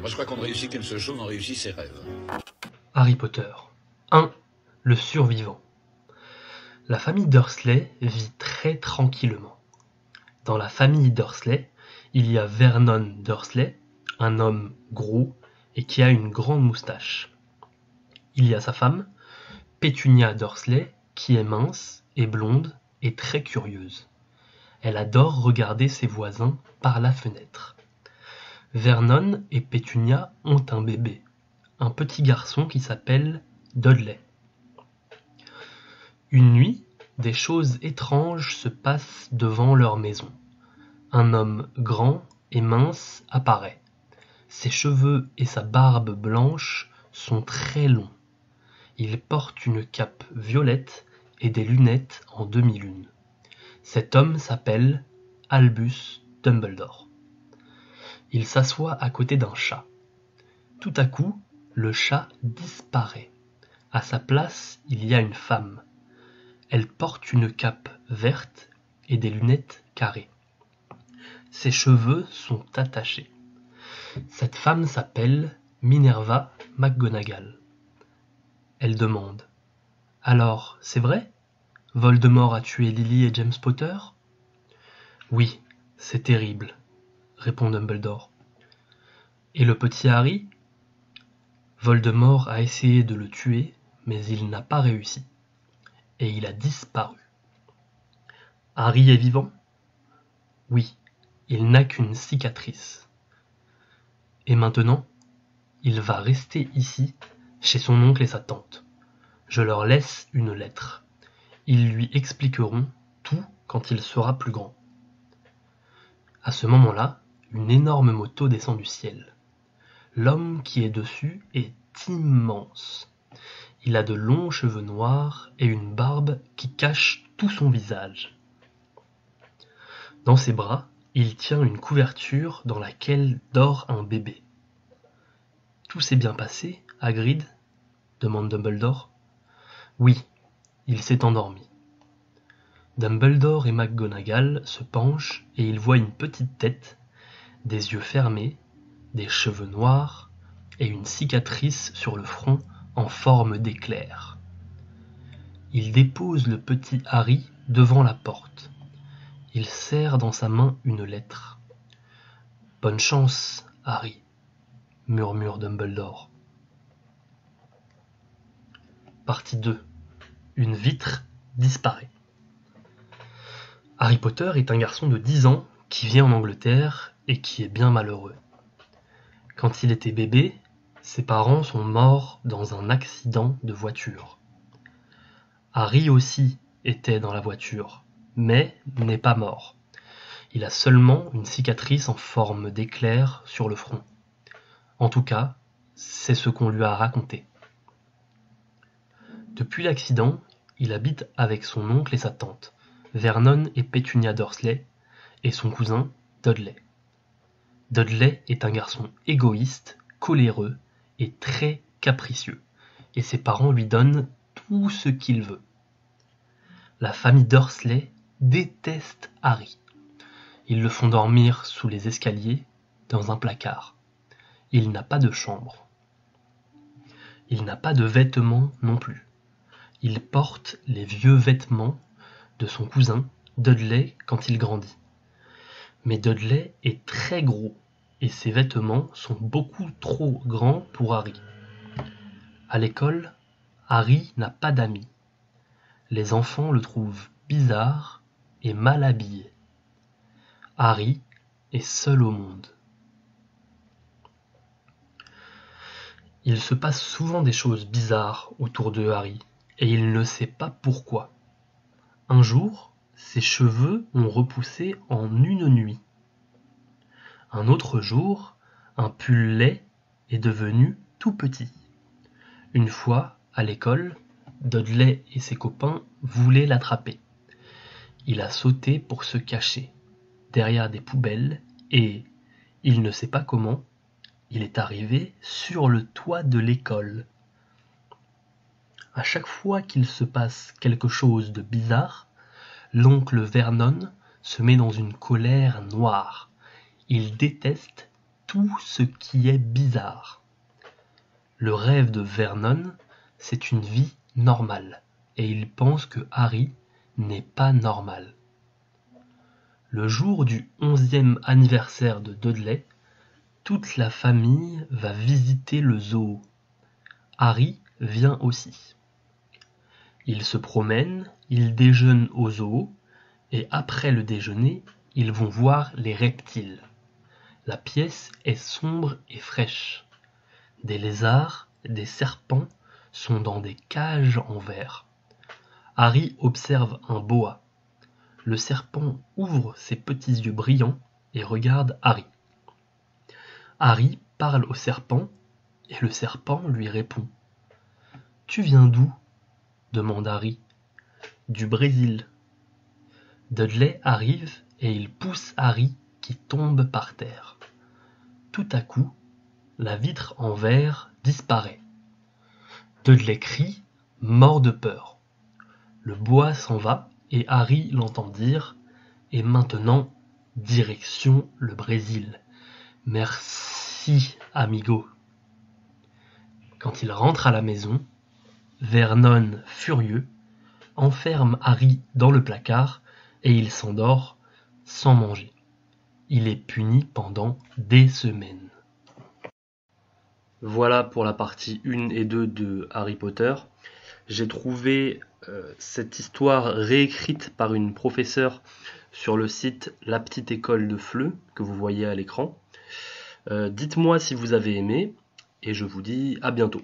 Moi, je crois qu'on ne réussit qu'une seule chose, on réussit ses rêves. Harry Potter 1. Le survivant. La famille Dursley vit très tranquillement. Dans la famille Dursley, il y a Vernon Dursley, un homme gros et qui a une grande moustache. Il y a sa femme, Pétunia Dursley, qui est mince et blonde et très curieuse. Elle adore regarder ses voisins par la fenêtre. Vernon et Pétunia ont un bébé, un petit garçon qui s'appelle Dudley. Une nuit, des choses étranges se passent devant leur maison. Un homme grand et mince apparaît. Ses cheveux et sa barbe blanche sont très longs. Il porte une cape violette et des lunettes en demi-lune. Cet homme s'appelle Albus Dumbledore. Il s'assoit à côté d'un chat. Tout à coup, le chat disparaît. À sa place, il y a une femme. Elle porte une cape verte et des lunettes carrées. Ses cheveux sont attachés. Cette femme s'appelle Minerva McGonagall. Elle demande : « Alors, c'est vrai ? Voldemort a tué Lily et James Potter ? » ?»« Oui, c'est terrible, » répond Dumbledore. « Et le petit Harry ? » ?»« Voldemort a essayé de le tuer, mais il n'a pas réussi. Et il a disparu. »« Harry est vivant ? » ?»« Oui, il n'a qu'une cicatrice. »« Et maintenant, il va rester ici, chez son oncle et sa tante. Je leur laisse une lettre. Ils lui expliqueront tout quand il sera plus grand. » À ce moment-là, une énorme moto descend du ciel. L'homme qui est dessus est immense. Il a de longs cheveux noirs et une barbe qui cache tout son visage. Dans ses bras, il tient une couverture dans laquelle dort un bébé. « Tout s'est bien passé, Hagrid ? » demande Dumbledore. « Oui, il s'est endormi. » Dumbledore et McGonagall se penchent et ils voient une petite tête, des yeux fermés, des cheveux noirs et une cicatrice sur le front en forme d'éclair. Ils déposent le petit Harry devant la porte. Il serre dans sa main une lettre. « Bonne chance, Harry, » murmure Dumbledore. Partie 2. Une vitre disparaît. Harry Potter est un garçon de 10 ans qui vit en Angleterre et qui est bien malheureux. Quand il était bébé, ses parents sont morts dans un accident de voiture. Harry aussi était dans la voiture, mais n'est pas mort. Il a seulement une cicatrice en forme d'éclair sur le front. En tout cas, c'est ce qu'on lui a raconté. Depuis l'accident, il habite avec son oncle et sa tante, Vernon et Pétunia Dursley, et son cousin Dudley. Dudley est un garçon égoïste, coléreux et très capricieux, et ses parents lui donnent tout ce qu'il veut. La famille Dursley déteste Harry. Ils le font dormir sous les escaliers, dans un placard. Il n'a pas de chambre. Il n'a pas de vêtements non plus. Il porte les vieux vêtements de son cousin Dudley quand il grandit. Mais Dudley est très gros et ses vêtements sont beaucoup trop grands pour Harry. À l'école, Harry n'a pas d'amis. Les enfants le trouvent bizarre et mal habillé. Harry est seul au monde. Il se passe souvent des choses bizarres autour de Harry et il ne sait pas pourquoi. Un jour, ses cheveux ont repoussé en une nuit. Un autre jour, un pull laid est devenu tout petit. Une fois, à l'école, Dudley et ses copains voulaient l'attraper. Il a sauté pour se cacher derrière des poubelles et, il ne sait pas comment, il est arrivé sur le toit de l'école. À chaque fois qu'il se passe quelque chose de bizarre, l'oncle Vernon se met dans une colère noire. Il déteste tout ce qui est bizarre. Le rêve de Vernon, c'est une vie normale, et il pense que Harry n'est pas normal. Le jour du 11e anniversaire de Dudley, toute la famille va visiter le zoo. Harry vient aussi. Ils se promènent, ils déjeunent au zoo, et après le déjeuner, ils vont voir les reptiles. La pièce est sombre et fraîche. Des lézards, des serpents sont dans des cages en verre. Harry observe un boa. Le serpent ouvre ses petits yeux brillants et regarde Harry. Harry parle au serpent et le serpent lui répond. « Tu viens d'où ? » demande Harry. « Du Brésil. » Dudley arrive et il pousse Harry qui tombe par terre. Tout à coup, la vitre en verre disparaît. Dudley crie, mort de peur. Le boa s'en va et Harry l'entend dire « Et maintenant, direction le Brésil. Merci, amigo. » Quand il rentre à la maison, Vernon, furieux, enferme Harry dans le placard et il s'endort sans manger. Il est puni pendant des semaines. Voilà pour la partie 1 et 2 de Harry Potter. J'ai trouvé cette histoire réécrite par une professeure sur le site La Petite École de Fleu, que vous voyez à l'écran. Dites-moi si vous avez aimé, et je vous dis à bientôt.